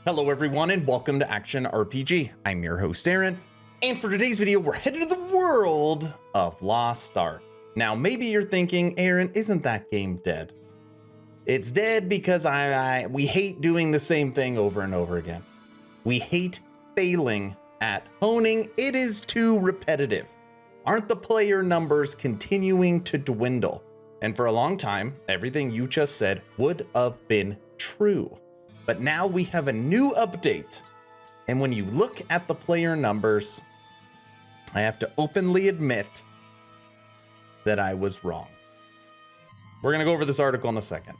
Hello everyone and welcome to Action RPG. I'm your host Aaron, and for today's video we're headed to the world of Lost Ark. Now maybe you're thinking, Aaron, isn't that game dead? It's dead because we hate doing the same thing over and over again. We hate failing at honing. It is too repetitive. Aren't the player numbers continuing to dwindle? And for a long time, everything you just said would have been true. But now we have a new update. And when you look at the player numbers, I have to openly admit that I was wrong. We're going to go over this article in a second.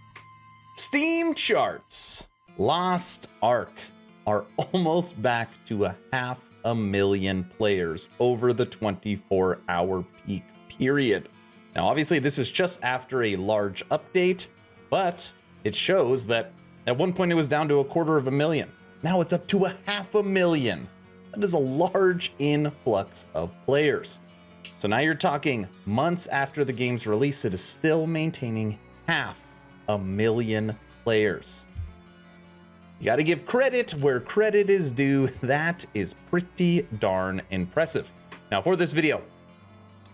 Steam charts. Lost Ark are almost back to 500,000 players over the 24-hour peak period. Now, obviously, this is just after a large update, but it shows that at one point it was down to 250,000. Now it's up to 500,000. That is a large influx of players. So now you're talking months after the game's release, it is still maintaining 500,000 players. You got to give credit where credit is due. That is pretty darn impressive. Now for this video,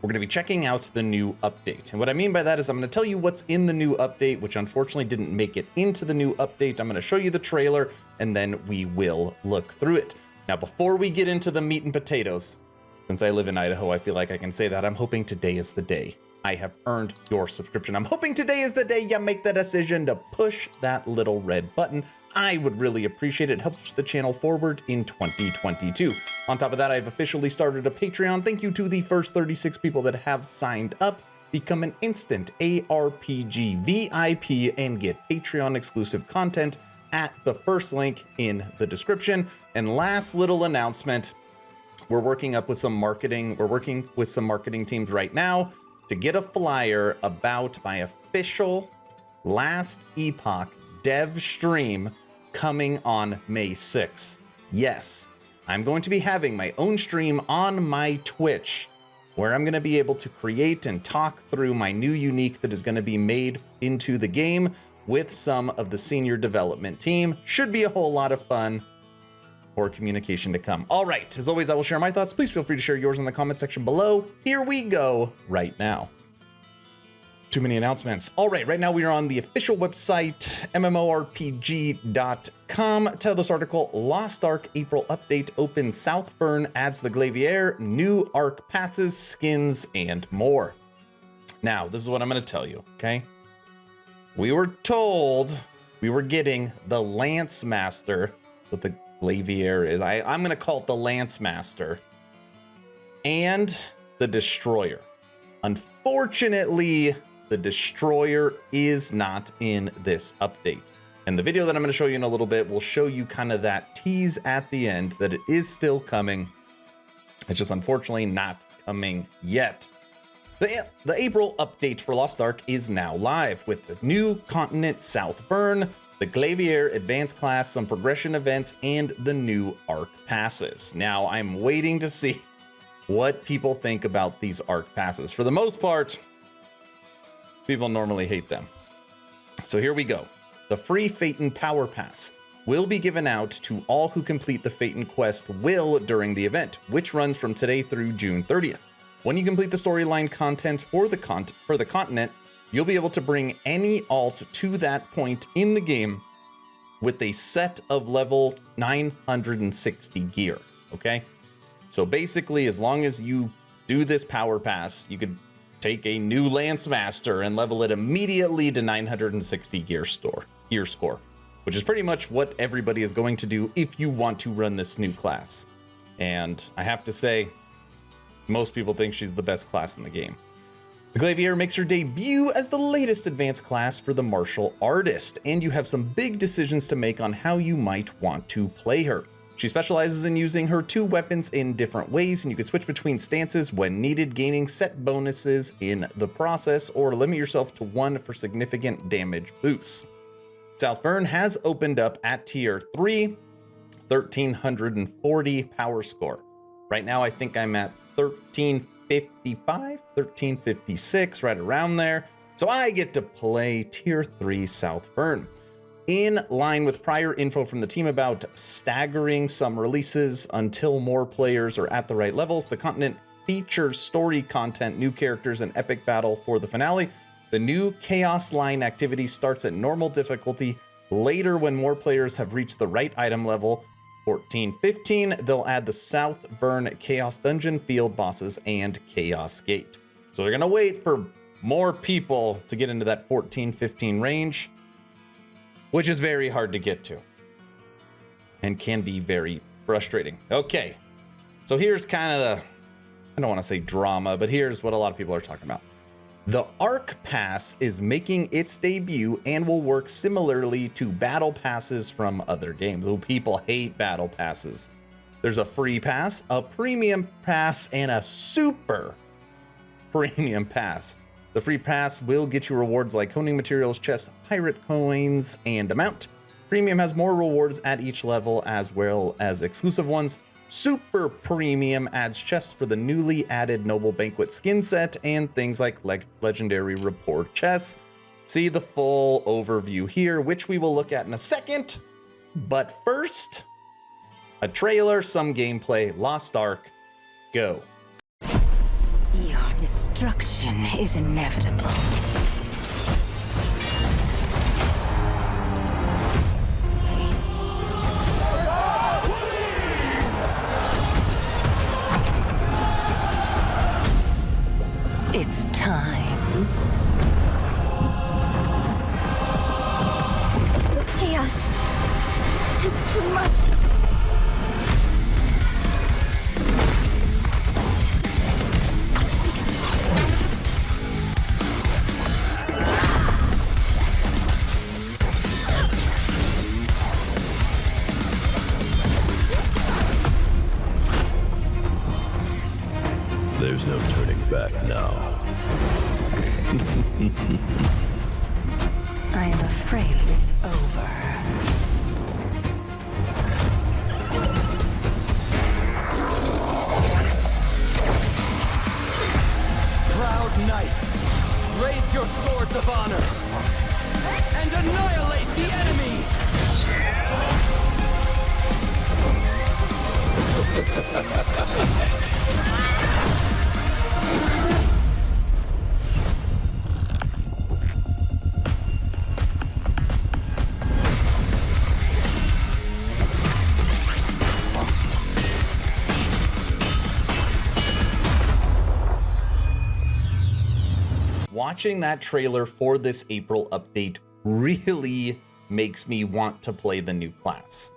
we're going to be checking out the new update. And what I mean by that is I'm going to tell you what's in the new update, which unfortunately didn't make it into the new update. I'm going to show you the trailer and then we will look through it. Now, before we get into the meat and potatoes, since I live in Idaho, I feel like I can say that I'm hoping today is the day I have earned your subscription. I'm hoping today is the day you make the decision to push that little red button. I would really appreciate it. It helps push the channel forward in 2022. On top of that, I've officially started a Patreon. Thank you to the first 36 people that have signed up. Become an instant ARPG VIP and get Patreon exclusive content at the first link in the description. And last little announcement, we're working with some marketing teams right now to get a flyer about my official Last Epoch dev stream coming on May 6th. Yes, I'm going to be having my own stream on my Twitch where I'm going to be able to create and talk through my new unique that is going to be made into the game with some of the senior development team. Should be a whole lot of fun. Or communication to come. All right, as always, I will share my thoughts. Please feel free to share yours in the comment section below. Here we go right now. Too many announcements. All right, right now we are on the official website, mmorpg.com. Title of this article, Lost Ark April Update opens Southburn, adds the Glavier, new Ark passes, skins, and more. Now, this is what I'm going to tell you, okay? We were told we were getting the Lance Master, what the Glavier is. I'm going to call it the Lance Master, and the Destroyer. Unfortunately, the Destroyer is not in this update. And the video that I'm going to show you in a little bit will show you kind of that tease at the end that it is still coming. It's just unfortunately not coming yet. The April update for Lost Ark is now live with the new continent Southburn, the Glavier advanced class, some progression events, and the new Ark passes. Now I'm waiting to see what people think about these Ark passes. For the most part, people normally hate them. So here we go. The free Phaeton Power Pass will be given out to all who complete the Phaeton Quest during the event, which runs from today through June 30th. When you complete the storyline content for the continent, you'll be able to bring any alt to that point in the game with a set of level 960 gear, okay? So basically, as long as you do this power pass, you could take a new Lance Master and level it immediately to 960 gear score, which is pretty much what everybody is going to do if you want to run this new class. And I have to say, most people think she's the best class in the game. The Glavier makes her debut as the latest advanced class for the martial artist, and you have some big decisions to make on how you might want to play her. She specializes in using her two weapons in different ways, and you can switch between stances when needed, gaining set bonuses in the process, or limit yourself to one for significant damage boosts. Southburn has opened up at tier 3, 1340 power score. Right now, I think I'm at 1355, 1356, right around there. So I get to play tier 3 Southburn. In line with prior info from the team about staggering some releases until more players are at the right levels, the content features story content, new characters, and epic battle for the finale. The new Chaos Line activity starts at normal difficulty. Later, when more players have reached the right item level, 14-15, they'll add the South Vern Chaos Dungeon, Field Bosses, and Chaos Gate. So they're gonna wait for more people to get into that 14-15 range, which is very hard to get to and can be very frustrating. Okay, so here's kind of the, I don't want to say drama, but here's what a lot of people are talking about. The Arc Pass is making its debut and will work similarly to Battle Passes from other games. Oh, people hate Battle Passes. There's a free pass, a premium pass, and a super premium pass. The free pass will get you rewards like honing materials, chests, pirate coins, and a mount. Premium has more rewards at each level as well as exclusive ones. Super Premium adds chests for the newly added Noble Banquet skin set and things like Legendary Rapport chests. See the full overview here, which we will look at in a second. But first, a trailer, some gameplay, Lost Ark, go. Your destruction is inevitable. It's time. The chaos is too much. There's no turning back now. I am afraid it's over. Proud knights, raise your swords of honor and annihilate the enemy! Watching that trailer for this April update really makes me want to play the new class.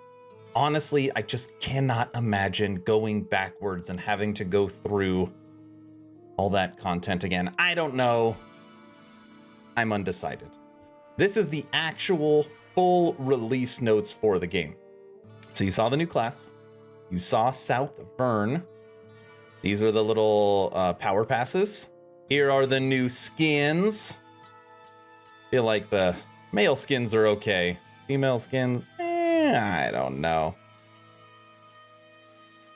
Honestly, I just cannot imagine going backwards and having to go through all that content again. I don't know. I'm undecided. This is the actual full release notes for the game. So you saw the new class. You saw South Vern. These are the little power passes. Here are the new skins. Feel like the male skins are okay. Female skins, I don't know.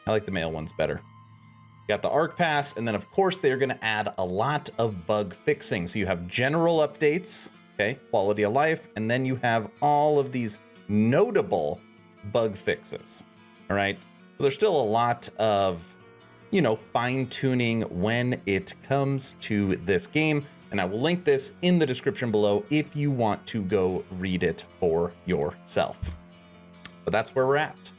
I like the male ones better. Got the Arc Pass, and then of course they're gonna add a lot of bug fixing. So you have general updates, okay, quality of life, and then you have all of these notable bug fixes, all right? So there's still a lot of, you know, fine tuning when it comes to this game. And I will link this in the description below if you want to go read it for yourself. But that's where we're at.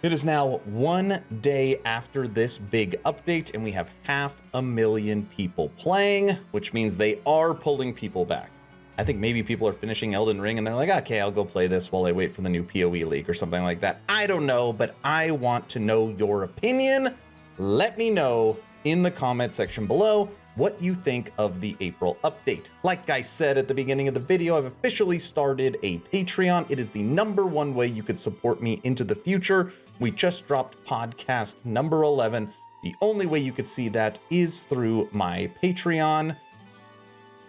It is now 1 day after this big update, and we have 500,000 people playing, which means they are pulling people back. I think maybe people are finishing Elden Ring and they're like, okay, I'll go play this while I wait for the new PoE leak or something like that. I don't know, but I want to know your opinion. Let me know in the comment section below what you think of the April update. Like I said at the beginning of the video, I've officially started a Patreon. It is the #1 way you could support me into the future. We just dropped podcast number 11. The only way you could see that is through my Patreon.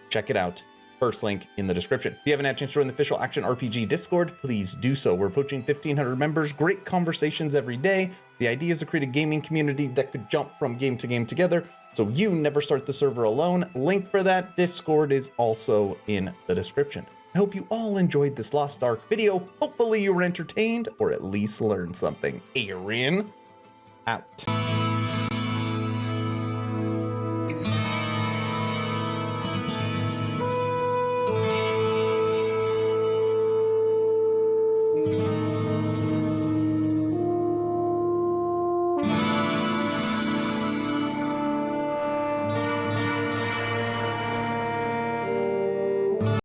Check it out. First link in the description. If you haven't had a chance to join the official Action RPG Discord, please do so. We're approaching 1,500 members, great conversations every day. The idea is to create a gaming community that could jump from game to game together, so you never start the server alone. Link for that Discord is also in the description. I hope you all enjoyed this Lost Ark video. Hopefully you were entertained or at least learned something. Aaron, out.